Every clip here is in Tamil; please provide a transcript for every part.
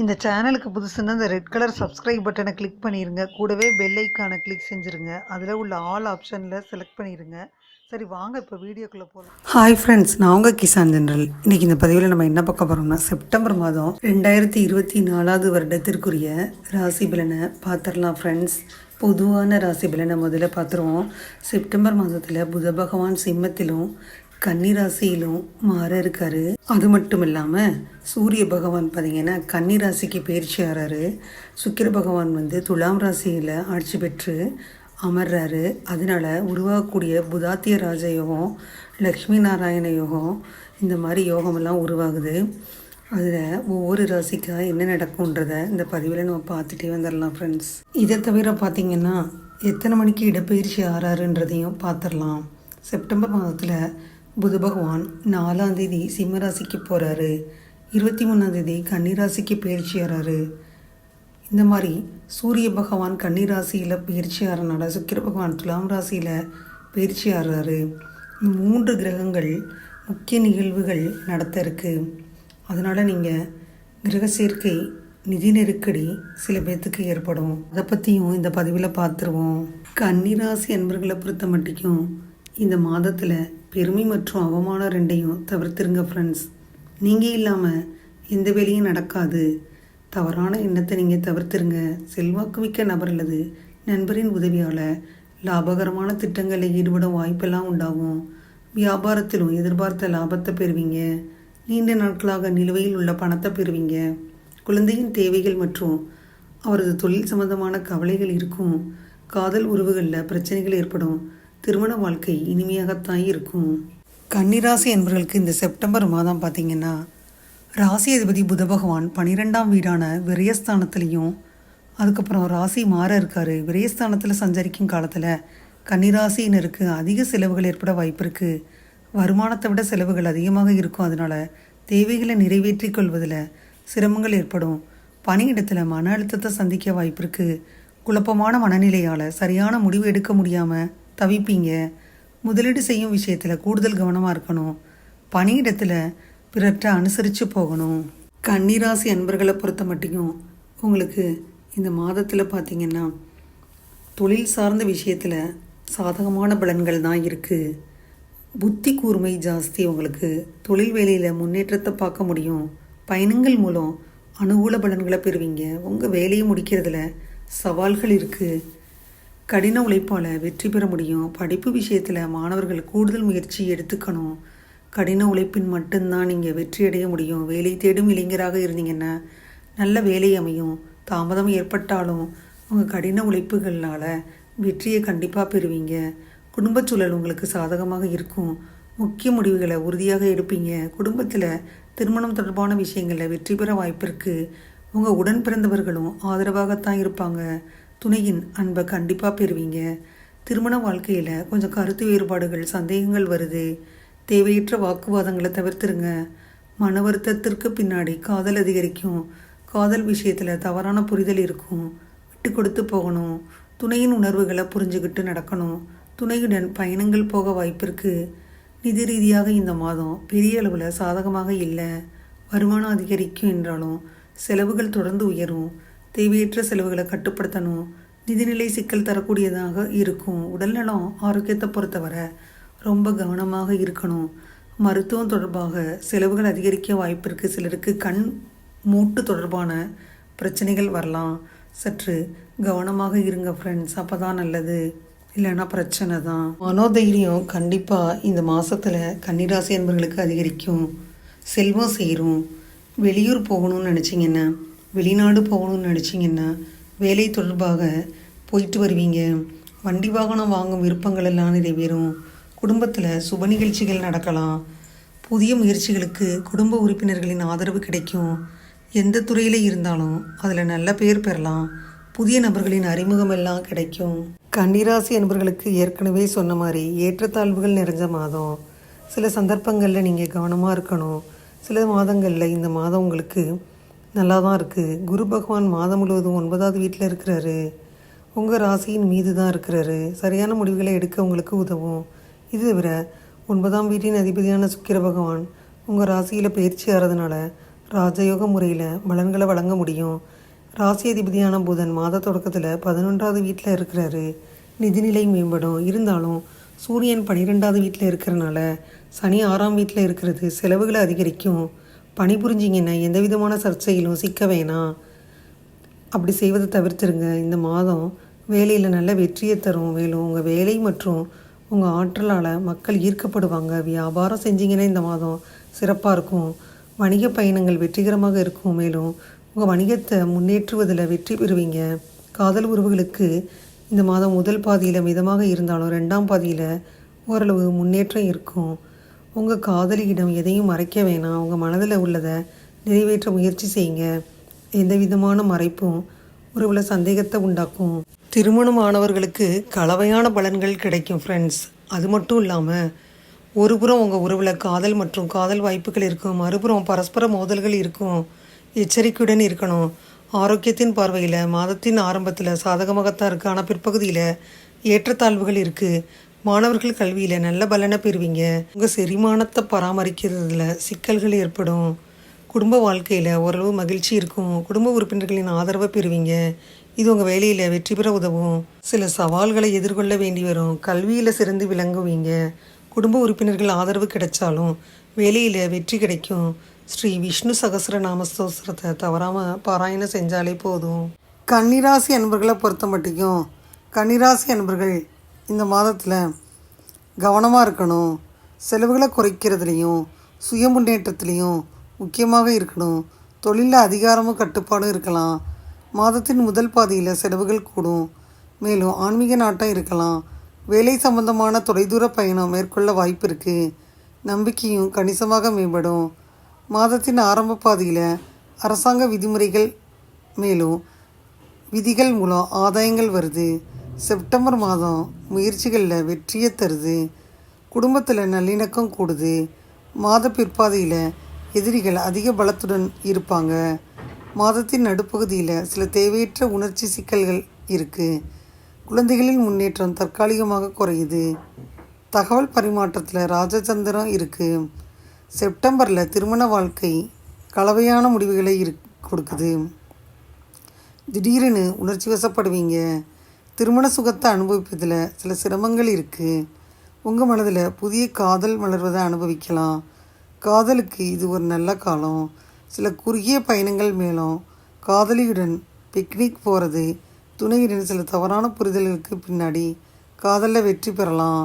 இந்த சேனலுக்கு புதுசுன்னா இந்த ரெட் கலர் சப்ஸ்கிரைப் பட்டனை கிளிக் பண்ணிருங்க. கூடவே பெல் ஐக்கானை கிளிக் செஞ்சுருங்க. அதில் உள்ள ஆல் ஆப்ஷனில் செலக்ட் பண்ணிடுங்க. சரி வாங்க இப்போ வீடியோக்குள்ளே போகலாம். ஹாய் ஃப்ரெண்ட்ஸ், நான் உங்கள் கிசான் ஜெனரல். இன்றைக்கி இந்த பதிவில் நம்ம என்ன பார்க்க போகிறோம்னா, செப்டம்பர் மாதம் 2024 வருடத்திற்குரிய ராசி பலனை பார்த்துடலாம் ஃப்ரெண்ட்ஸ். பொதுவான ராசி பலனை முதல்ல பார்த்துருவோம். செப்டம்பர் மாதத்தில் புத பகவான் சிம்மத்திலும் கன்னி ராசியிலும் மாற இருக்காரு. அது மட்டும் இல்லாமல் சூரிய பகவான் பார்த்தீங்கன்னா கன்னி ராசிக்கு பயிற்சி ஆறாரு. சுக்கிர பகவான் துலாம் ராசியில் ஆட்சி பெற்று அமர்றாரு. அதனால உருவாகக்கூடிய புதாத்திய ராஜ யோகம், லக்ஷ்மி நாராயண யோகம், இந்த மாதிரி யோகமெல்லாம் உருவாகுது. அதில் ஒவ்வொரு ராசிக்காக என்ன நடக்கும்ன்றதை இந்த பதிவில் நம்ம பார்த்துட்டே வந்துடலாம் ஃப்ரெண்ட்ஸ். இதை தவிர பார்த்திங்கன்னா எத்தனை மணிக்கு இடப்பெயர்ச்சி ஆறாருன்றதையும் பார்த்துடலாம். செப்டம்பர் மாதத்தில் புத பகவான் 4ஆம் தேதி சிம்ம ராசிக்கு போகிறாரு. 23ஆம் தேதி கன்னிராசிக்கு பயிற்சி ஆறாரு. இந்த மாதிரி சூரிய பகவான் கன்னி ராசியில் பயிற்சி ஆறனால சுக்கிர பகவான் துலாம் ராசியில் பயிற்சி ஆறாரு. 3 கிரகங்கள் முக்கிய நிகழ்வுகள் நடத்த இருக்கு. அதனால் நீங்கள் கிரக சேர்க்கை, நிதி நெருக்கடி சில பேர்த்துக்கு ஏற்படும். அதை பற்றியும் இந்த பதிவில் பார்த்துருவோம். கன்னிராசி அன்பர்களை பொறுத்த மட்டும் இந்த மாதத்தில் பெருமை மற்றும் அவமானம் ரெண்டையும் தவிர்த்துருங்க ஃப்ரெண்ட்ஸ். நீங்கள் இல்லாமல் எந்த வேலையும் நடக்காது. தவறான எண்ணத்தை நீங்கள் தவிர்த்துருங்க. செல்வாக்குமிக்க நபர் அல்லது நண்பரின் உதவியால் லாபகரமான திட்டங்களில் ஈடுபட வாய்ப்பெல்லாம் உண்டாகும். வியாபாரத்திலும் எதிர்பார்த்த லாபத்தை பெறுவீங்க. நீண்ட நாட்களாக நிலுவையில் உள்ள பணத்தை பெறுவீங்க. குழந்தையின் தேவைகள் மற்றும் அவரது தொழில் சம்பந்தமான கவலைகள் இருக்கும். காதல் உறவுகளில் பிரச்சனைகள் ஏற்படும். திருமண வாழ்க்கை இனிமையாகத்தான் இருக்கும். கன்னிராசி என்பவர்களுக்கு இந்த செப்டம்பர் மாதம் பார்த்திங்கன்னா ராசி அதிபதி புத பகவான் 12ஆம் வீடான விரயஸ்தானத்துலேயும், அதுக்கப்புறம் ராசி மாற இருக்காரு. விரயஸ்தானத்தில் சஞ்சரிக்கும் காலத்தில் கன்னிராசியினருக்கு அதிக செலவுகள் ஏற்பட வாய்ப்பு இருக்குது. வருமானத்தை விட செலவுகள் அதிகமாக இருக்கும். அதனால் தேவைகளை நிறைவேற்றி கொள்வதில் சிரமங்கள் ஏற்படும். பணியிடத்தில் மன அழுத்தத்தை சந்திக்க வாய்ப்பு இருக்குது. குழப்பமான மனநிலையால் சரியான முடிவு எடுக்க முடியாமல் தவிப்பீங்க. முதலீடு செய்யும் விஷயத்தில் கூடுதல் கவனமாக இருக்கணும். பணியிடத்தில் பிறற்ற அனுசரித்து போகணும். கன்னிராசி அன்பர்களை பொறுத்த மட்டும் உங்களுக்கு இந்த மாதத்தில் பார்த்திங்கன்னா தொழில் சார்ந்த விஷயத்தில் சாதகமான பலன்கள் தான் இருக்குது. புத்தி கூர்மை ஜாஸ்தி. உங்களுக்கு தொழில் வேலையில் முன்னேற்றத்தை பார்க்க முடியும். பயணங்கள் மூலம் அனுகூல பலன்களை பெறுவீங்க. உங்கள் வேலையை முடிக்கிறதுல சவால்கள் இருக்குது. கடின உழைப்பால் வெற்றி பெற முடியும். படிப்பு விஷயத்தில் மாணவர்கள் கூடுதல் முயற்சி எடுத்துக்கணும். கடின உழைப்பின் மட்டும்தான் நீங்கள் வெற்றி அடைய முடியும். வேலை தேடும் இளைஞராக இருந்தீங்கன்னா நல்ல வேலை அமையும். தாமதம் ஏற்பட்டாலும் உங்கள் கடின உழைப்புகளால் வெற்றியை கண்டிப்பாக பெறுவீங்க. குடும்ப சூழல் உங்களுக்கு சாதகமாக இருக்கும். முக்கிய முடிவுகளை உறுதியாக எடுப்பீங்க. குடும்பத்தில் திருமணம் தொடர்பான விஷயங்களில் வெற்றி பெற வாய்ப்பு இருக்குது. உங்கள் உடன் பிறந்தவர்களும் ஆதரவாகத்தான் இருப்பாங்க. துணையின் அன்பை கண்டிப்பாக பெறுவீங்க. திருமண வாழ்க்கையில் கொஞ்சம் கருத்து வேறுபாடுகள், சந்தேகங்கள் வருது. தேவையற்ற வாக்குவாதங்களை தவிர்த்துருங்க. மன வருத்தத்திற்கு பின்னாடி காதல் அதிகரிக்கும். காதல் விஷயத்தில் தவறான புரிதல் இருக்கும். விட்டு கொடுத்து போகணும். துணையின் உணர்வுகளை புரிஞ்சுக்கிட்டு நடக்கணும். துணையுடன் பயணங்கள் போக வாய்ப்பு இருக்குது. நிதி ரீதியாக இந்த மாதம் பெரிய அளவில் சாதகமாக இல்லை. வருமானம் அதிகரிக்கும் என்றாலும் செலவுகள் தொடர்ந்து உயரும். தேவையற்ற செலவுகளை கட்டுப்படுத்தணும். நிதிநிலை சிக்கல் தரக்கூடியதாக இருக்கும். உடல்நலம் ஆரோக்கியத்தை பொறுத்தவரை ரொம்ப கவனமாக இருக்கணும். மருத்துவம் தொடர்பாக செலவுகள் அதிகரிக்க வாய்ப்பு இருக்குது. சிலருக்கு கண் மூட்டு தொடர்பான பிரச்சனைகள் வரலாம். சற்று கவனமாக இருங்க ஃப்ரெண்ட்ஸ். அப்போ தான் நல்லது, இல்லைன்னா பிரச்சனை தான். மனோதைரியம் கண்டிப்பாக இந்த மாதத்தில் கன்னிராசி என்பவர்களுக்கு அதிகரிக்கும். செல்வம் சேரும். வெளியூர் போகணும்னு நினச்சிங்கன்னா, வெளிநாடு போகணும்னு நினச்சிங்கன்னா வேலை தொடர்பாக போயிட்டு வருவீங்க. வண்டி வாகனம் வாங்கும் விருப்பங்கள் எல்லாம் நிறைவேறும். குடும்பத்தில் சுப நிகழ்ச்சிகள் நடக்கலாம். புதிய முயற்சிகளுக்கு குடும்ப உறுப்பினர்களின் ஆதரவு கிடைக்கும். எந்த துறையில் இருந்தாலும் அதில் நல்ல பேர் பெறலாம். புதிய நபர்களின் அறிமுகம் எல்லாம் கிடைக்கும். கன்னிராசி அன்பர்களுக்கு ஏற்கனவே சொன்ன மாதிரி ஏற்றத்தாழ்வுகள் நிறைஞ்ச மாதம். சில சந்தர்ப்பங்களில் நீங்கள் கவனமாக இருக்கணும். சில மாதங்களில் இந்த மாதம் உங்களுக்கு நல்லா தான் இருக்குது. குரு பகவான் மாதம் முழுவதும் 9ஆவது வீட்டில் இருக்கிறாரு. உங்கள் ராசியின் மீது தான் இருக்கிறாரு. சரியான முடிவுகளை எடுக்க உங்களுக்கு உதவும். இது தவிர 9ஆம் வீட்டின் அதிபதியான சுக்கிர பகவான் உங்கள் ராசியில் பயிற்சி ஆகிறதுனால ராஜயோக முறையில் பலன்களை வழங்க முடியும். ராசி அதிபதியான புதன் மாத தொடக்கத்தில் 11வது வீட்டில் இருக்கிறாரு. நிதிநிலை மேம்படும். இருந்தாலும் சூரியன் 12வது வீட்டில் இருக்கிறனால சனி 6ஆம் வீட்டில் இருக்கிறது செலவுகளை அதிகரிக்கும். பணிபுரிஞ்சிங்கன்னா எந்த விதமான சர்ச்சையிலும் சிக்க வேணாம். அப்படி செய்வதை தவிர்த்துருங்க. இந்த மாதம் வேலையில் நல்ல வெற்றியை தரும். மேலும் உங்கள் வேலை மற்றும் உங்கள் ஆற்றலால் மக்கள் ஈர்க்கப்படுவாங்க. வியாபாரம் செஞ்சிங்கன்னா இந்த மாதம் சிறப்பாக இருக்கும். வணிக பயணங்கள் வெற்றிகரமாக இருக்கும். மேலும் உங்கள் வணிகத்தை முன்னேற்றுவதில் வெற்றி பெறுவீங்க. காதல் உறவுகளுக்கு இந்த மாதம் முதல் பாதியில் மிதமாக இருந்தாலும் 2ஆம் பாதியில் ஓரளவு முன்னேற்றம் இருக்கும். உங்கள் காதலியிடம் எதையும் மறைக்க வேணாம். உங்கள் மனதில் உள்ளதை நிறைவேற்ற முயற்சி செய்யுங்க. எந்த விதமான மறைப்பும் உறவில் சந்தேகத்தை உண்டாக்கும். திருமணமானவர்களுக்கு கலவையான பலன்கள் கிடைக்கும் ஃப்ரெண்ட்ஸ். அது மட்டும் இல்லாமல் ஒரு புறம் உங்கள் உறவில் காதல் மற்றும் காதல் வாய்ப்புகள் இருக்கும், மறுபுறம் பரஸ்பர மோதல்கள் இருக்கும். எச்சரிக்கையுடன் இருக்கணும். ஆரோக்கியத்தின் பார்வையில் மாதத்தின் ஆரம்பத்தில் சாதகமாகத்தான் இருக்குது. ஆனால் பிற்பகுதியில் ஏற்றத்தாழ்வுகள் இருக்குது. மாணவர்கள் கல்வியில் நல்ல பலனை பெறுவீங்க. உங்கள் செரிமானத்தை பராமரிக்கிறதுல சிக்கல்கள் ஏற்படும். குடும்ப வாழ்க்கையில் ஓரளவு மகிழ்ச்சி இருக்கும். குடும்ப உறுப்பினர்களின் ஆதரவை பெறுவீங்க. இது உங்கள் வேலையில் வெற்றி பெற உதவும். சில சவால்களை எதிர்கொள்ள வேண்டி வரும். கல்வியில் சிறந்து விளங்குவீங்க. குடும்ப உறுப்பினர்கள் ஆதரவு கிடைச்சாலும் வேலையில் வெற்றி கிடைக்கும். ஸ்ரீ விஷ்ணு சகஸ்ரநாம ஸ்தோத்திரத்தை தவறாமல் பாராயணம் செஞ்சாலே போதும். கன்னிராசி அன்பர்களை பொறுத்த மட்டும் கன்னிராசி அன்பர்கள் இந்த மாதத்தில் கவனமாக இருக்கணும். செலவுகளை குறைக்கிறதுலையும் சுய முன்னேற்றத்துலேயும் முக்கியமாக இருக்கணும். தொழிலில் அதிகாரமும் கட்டுப்பாடும் இருக்கலாம். மாதத்தின் முதல் பாதியில் செலவுகள் கூடும். மேலும் ஆன்மீக நாட்டம் இருக்கலாம். வேலை சம்பந்தமான தொலைதூர பயணம் மேற்கொள்ள வாய்ப்பு இருக்குது. நம்பிக்கையும் கணிசமாக மேம்படும். மாதத்தின் ஆரம்ப பாதியில் அரசாங்க விதிமுறைகள் மேலும் விதிகள் மூலம் ஆதாயங்கள் வருது. செப்டம்பர் மாதம் முயற்சிகளில் வெற்றியை தருது. குடும்பத்தில் நல்லிணக்கம் கூடுது. மாத பிற்பாதையில் எதிரிகள் அதிக பலத்துடன் இருப்பாங்க. மாதத்தின் நடுப்பகுதியில் சில தேவையற்ற உணர்ச்சி சிக்கல்கள் இருக்குது. குழந்தைகளின் முன்னேற்றம் தற்காலிகமாக குறையுது. தகவல் பரிமாற்றத்தில் ராஜதந்திரம் இருக்குது. செப்டம்பரில் திருமண வாழ்க்கை கலவையான முடிவுகளை கொடுக்குது. திடீரென்னு உணர்ச்சி வசப்படுவீங்க. திருமண சுகத்தை அனுபவிப்பதில் சில சிரமங்கள் இருக்குது. உங்கள் மனதில் புதிய காதல் மலர்வதை அனுபவிக்கலாம். காதலுக்கு இது ஒரு நல்ல காலம். சில குறுகிய பயணங்கள் மேலும் காதலியுடன் பிக்னிக் போகிறது. துணையுடன் சில தவறான புரிதல்களுக்கு பின்னாடி காதலில் வெற்றி பெறலாம்.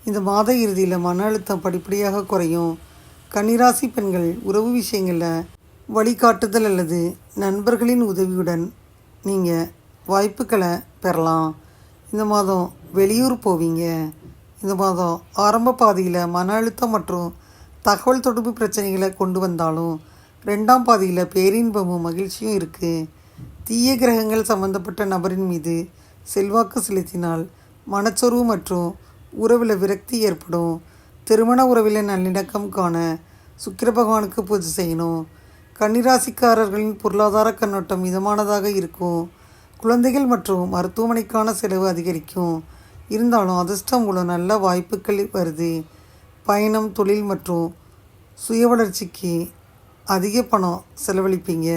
இந்த மாத இறுதியில் மன அழுத்தம் படிப்படியாக குறையும். கன்னிராசி பெண்கள் உறவு விஷயங்களில் வழிகாட்டுதல் அல்லது நண்பர்களின் உதவியுடன் நீங்கள் வாய்ப்புகளை பெறலாம். இந்த மாதம் வெளியூர் போவீங்க. இந்த மாதம் ஆரம்ப பாதியில் மன அழுத்தம் மற்றும் தகவல் தொடர்பு பிரச்சனைகளை கொண்டு வந்தாலும் 2ஆம் பாதியில் பேரின்பமும் மகிழ்ச்சியும் இருக்குது. தீய கிரகங்கள் சம்பந்தப்பட்ட நபரின் மீது செல்வாக்கு செலுத்தினால் மனச்சோர்வு மற்றும் உறவில் விரக்தி ஏற்படும். திருமண உறவில் நல்லிணக்கம் காண சுக்கிர பகவானுக்கு பூஜை செய்யணும். கன்னிராசிக்காரர்களின் பொருளாதார கண்ணோட்டம் மிதமானதாக இருக்கும். குழந்தைகள் மற்றும் மருத்துவமனைக்கான செலவு அதிகரிக்கும். இருந்தாலும் அதிர்ஷ்டம் மூலம் நல்ல வாய்ப்புகள் வருது. பயணம், தொழில் மற்றும் சுய வளர்ச்சிக்கு அதிக பணம் செலவழிப்பீங்க.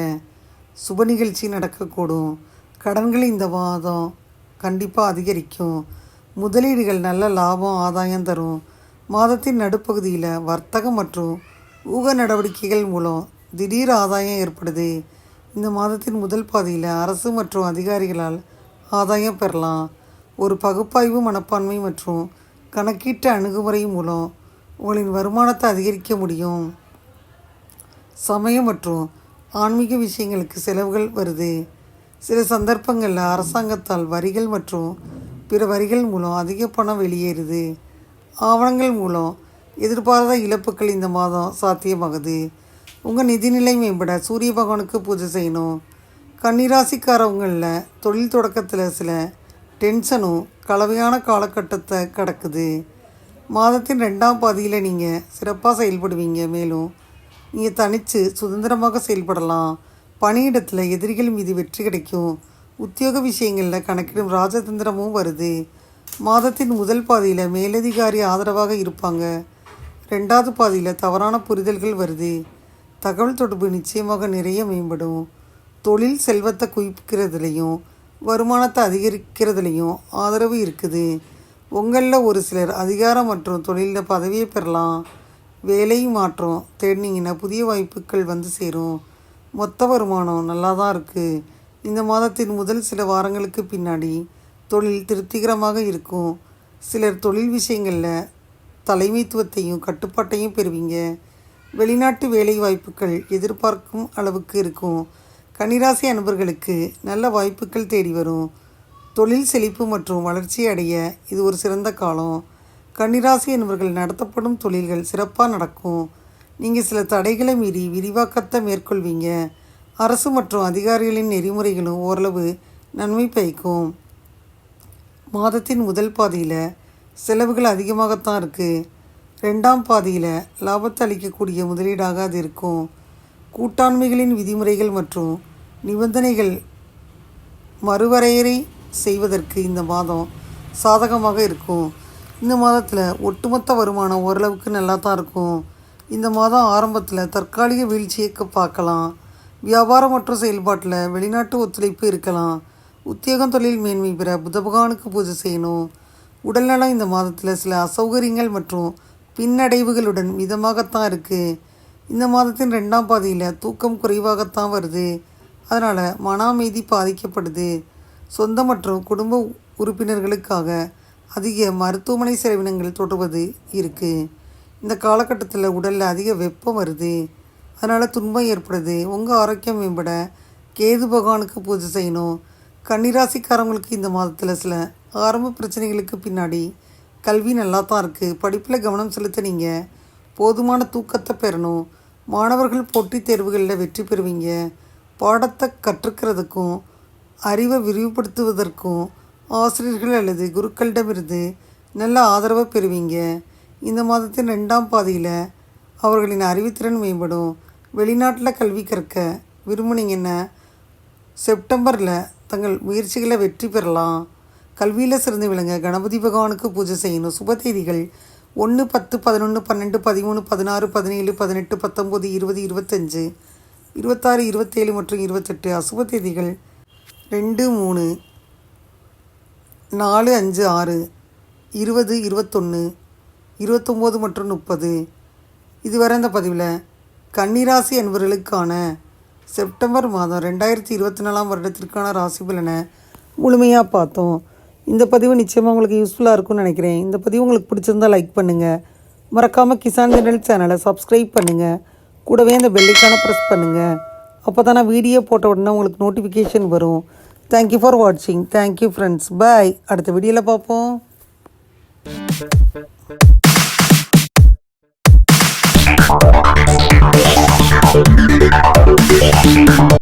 சுப நிகழ்ச்சி நடக்கக்கூடும். கடன்கள் இந்த மாதம் கண்டிப்பாக அதிகரிக்கும். முதலீடுகள் நல்ல லாபம் ஆதாயம் தரும். மாதத்தின் நடுப்பகுதியில் வர்த்தகம் மற்றும் ஊக நடவடிக்கைகள் மூலம் திடீர் ஆதாயம் ஏற்படுது. இந்த மாதத்தின் முதல் பாதியில் அரசு மற்றும் அதிகாரிகளால் ஆதாயம் பெறலாம். ஒரு பகுப்பாய்வு மனப்பான்மை மற்றும் கணக்கீட்டு அணுகுமுறை மூலம் உங்களின் வருமானத்தை அதிகரிக்க முடியும். சமயம் மற்றும் ஆன்மீக விஷயங்களுக்கு செலவுகள் வருது. சில சந்தர்ப்பங்களில் அரசாங்கத்தால் வரிகள் மற்றும் பிற வரிகள் மூலம் அதிக பணம் வெளியேறுது. ஆவணங்கள் மூலம் எதிர்பாராத இழப்புகள் இந்த மாதம் சாத்தியமாகுது. உங்கள் நிதிநிலை மேம்பட சூரிய பகவானுக்கு பூஜை செய்யணும். கன்னிராசிக்காரவங்களில் தொழில் தொடக்கத்தில் சில டென்ஷனும் கலவையான காலகட்டத்தை கடக்குது. மாதத்தின் 2ஆம் பாதியில் நீங்கள் சிறப்பாக செயல்படுவீங்க. மேலும் நீங்கள் தனித்து சுதந்திரமாக செயல்படலாம். பணியிடத்தில் எதிரிகள் மீது வெற்றி கிடைக்கும். உத்தியோக விஷயங்களில் கணக்கிடும் ராஜதந்திரமும் வருது. மாதத்தின் முதல் பாதியில் மேலதிகாரி ஆதரவாக இருப்பாங்க. 2வது பாதியில் தவறான புரிதல்கள் வருது. தகவல் தொடர்பு நிச்சயமாக நிறைய மேம்படும். தொழில் செல்வத்தை குவிக்கிறதுலையும் வருமானத்தை அதிகரிக்கிறதுலையும் ஆதரவு இருக்குது. உங்களில் ஒரு சிலர் அதிகாரம் மற்றும் தொழிலில் பதவியை பெறலாம். வேலை மாற்றம் தேடினீங்கன்னா புதிய வாய்ப்புகள் வந்து சேரும். மொத்த வருமானம் நல்லா தான் இருக்குது. இந்த மாதத்தின் முதல் சில வாரங்களுக்கு பின்னாடி தொழில் திருப்திகரமாக இருக்கும். சிலர் தொழில் விஷயங்களில் தலைமைத்துவத்தையும் கட்டுப்பாட்டையும் பெறுவீங்க. வெளிநாட்டு வேலை வாய்ப்புகள் எதிர்பார்க்கும் அளவுக்கு இருக்கும். கன்னிராசி அன்பர்களுக்கு நல்ல வாய்ப்புகள் தேடி வரும். தொழில் செழிப்பு மற்றும் வளர்ச்சி அடைய இது ஒரு சிறந்த காலம். கன்னிராசி என்பவர்கள் நடத்தப்படும் தொழில்கள் சிறப்பாக நடக்கும். நீங்கள் சில தடைகளை மீறி விரிவாக்கத்தை மேற்கொள்வீங்க. அரசு மற்றும் அதிகாரிகளின் நெறிமுறைகளும் ஓரளவு நன்மை பயக்கும். மாதத்தின் முதல் பாதியில் செலவுகள் அதிகமாகத்தான் இருக்குது. ரெண்டாம் பாதியில் லாபத்தை அளிக்கக்கூடிய முதலீடாக அது இருக்கும். கூட்டாண்மைகளின் விதிமுறைகள் மற்றும் நிபந்தனைகள் மறுவரையறை செய்வதற்கு இந்த மாதம் சாதகமாக இருக்கும். இந்த மாதத்தில் ஒட்டுமொத்த வருமானம் ஓரளவுக்கு நல்லா தான் இருக்கும். இந்த மாதம் ஆரம்பத்தில் தற்காலிக வீழ்ச்சியை பார்க்கலாம். வியாபாரம் மற்றும் செயல்பாட்டில் வெளிநாட்டு ஒத்துழைப்பு இருக்கலாம். உத்தியோகம் தொழில் மேன்மை பெற புத பகவானுக்கு பூஜை செய்யணும். உடல்நலம் இந்த மாதத்தில் சில அசௌகரியங்கள் மற்றும் பின்னடைவுகளுடன் மிதமாகத்தான் இருக்குது. இந்த மாதத்தின் ரெண்டாம் பாதியில் தூக்கம் குறைவாகத்தான் வருது. அதனால் மன அமைதி பாதிக்கப்படுது. சொந்த மற்றும் குடும்ப உறுப்பினர்களுக்காக அதிக மருத்துவமனை செலவினங்கள் தொடர்வது இருக்குது. இந்த காலகட்டத்தில் உடலில் அதிக வெப்பம் வருது. அதனால் துன்பம் ஏற்படுது. உங்கள் ஆரோக்கியம் மேம்பட கேது பகவானுக்கு பூஜை செய்யணும். கன்னிராசிக்காரங்களுக்கு இந்த மாதத்தில் சில ஆரம்ப பிரச்சனைகளுக்கு பின்னாடி கல்வி நல்லா தான் இருக்குது. படிப்பில் கவனம் செலுத்த நீங்கள் போதுமான தூக்கத்தை பெறணும். மாணவர்கள் போட்டித் தேர்வுகளில் வெற்றி பெறுவீங்க. பாடத்தை கற்றுக்கிறதுக்கும் அறிவை விரிவுபடுத்துவதற்கும் ஆசிரியர்கள் அல்லது குருக்களிடமிருந்து நல்ல ஆதரவை பெறுவீங்க. இந்த மாதத்தின் ரெண்டாம் பாதியில் அவர்களின் அறிவுத்திறன் மேம்படும். வெளிநாட்டில் கல்வி கற்க விரும்புனீங்கன்னா செப்டம்பரில் தங்கள் முயற்சிகளை வெற்றி பெறலாம். கல்வியில் சிறந்து விளங்க கணபதி பகவானுக்கு பூஜை செய்யணும். சுப தேதிகள் 1, 10, 11, 12, 13, 16, 17, 18, 19, 20, 25, 26, 27 மற்றும் 28. அசுப தேதிகள் 2, 3, 4, 5, 6, 20, 21, 29 மற்றும் 30. இதுவரை இந்த பதிவில் கன்னிராசி என்பவர்களுக்கான செப்டம்பர் மாதம் 2024 வருடத்திற்கான ராசி பலனை முழுமையாக பார்த்தோம். இந்த பதிவு நிச்சயமாக உங்களுக்கு யூஸ்ஃபுல்லாக இருக்கும்னு நினைக்கிறேன். இந்த பதிவு உங்களுக்கு பிடிச்சிருந்தால் லைக் பண்ணுங்கள். மறக்காமல் கிசான் ஜெனரல் சேனலை சப்ஸ்கிரைப் பண்ணுங்கள். கூடவே அந்த பெல்லைக்கான ப்ரெஸ் பண்ணுங்கள். அப்போ தான் நான் வீடியோ போட்ட உடனே உங்களுக்கு நோட்டிஃபிகேஷன் வரும். தேங்க்யூ ஃபார் வாட்சிங். Thank you friends. பாய். அடுத்த வீடியோவில் பார்ப்போம்.